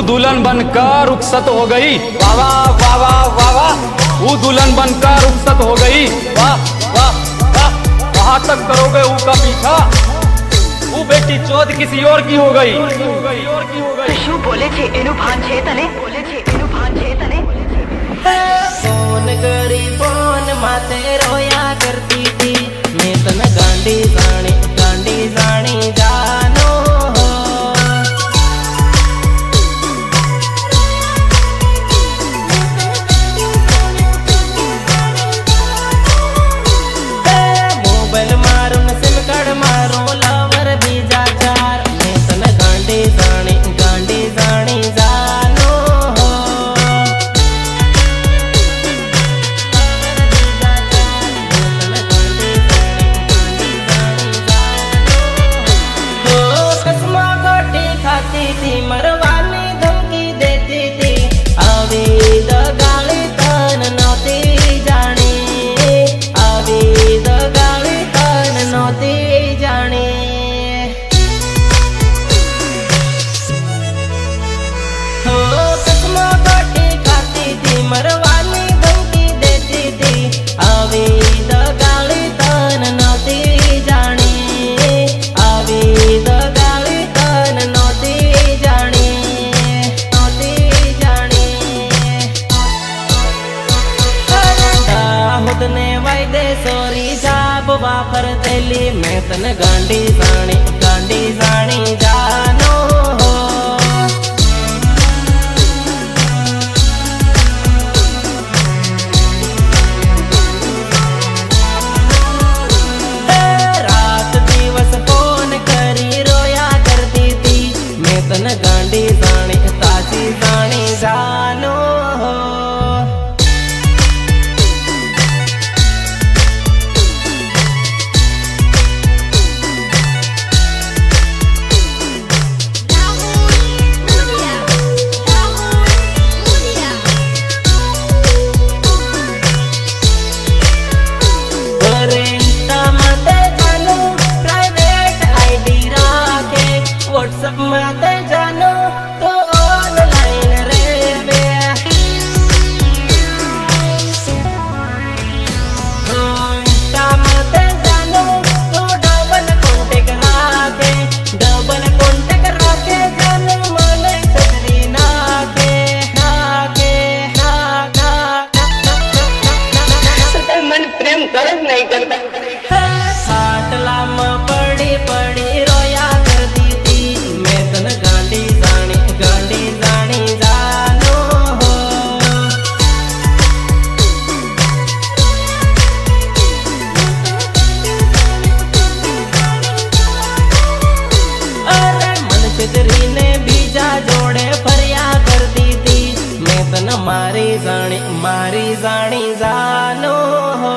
वो दुल्हन बनकर रुखसत हो गई। वाह वाह वाह वाह वाह वाह। वो दुल्हन बनकर रुखसत हो गई। वाह वाह वाह। कहाँ तक करोगे उसका पीछा, वो बेटी चौथ किसी और की हो गई। શું બોલે છે એનું ભાન છે તને? બોલે છે એનું ભાન છે તને? फोन करी फोन माते रोया करती थी, मैं तन गांडी जानी जानो हो। मोबाइल मारू न सिम कार्ड मारू लवर बीजा चार, मैं तन गांडी जानी जानो हो। कसमा गोटी खाती थी, मरवानी धमकी देती थी, आवी द गाली तन नौती जानी, आवी द गाली तन नौती जानी। हो कसमा गोटी खाती थी, मरवानी धमकी देती थी, आवी द गाली तन नौती जानी, आवी द गाली तन नौती जानी, नौती जानी। दाऊद ने वायदे सोरी जाब वापर देली, मैं तन गांडी जानी जानो हो। रात दिवस फोन करी रोया करती थी, मैं तन गांडी जानी जानो हो। व्हाट्सएप माते जानो तो ऑनलाइन रे बे, इंस्टा माते जानो तो डबल कॉन्टेक्ट राखे जानो मने छतरी नाके मन प्रेम कर नहीं करता। साटला में पड़ी रोया करती थी, मैं तन गांडी जानी जानो हो। अरे मन चितरी ने बीजा जोड़े फरिया करती थी, मैं तन मारी जानी जानो हो।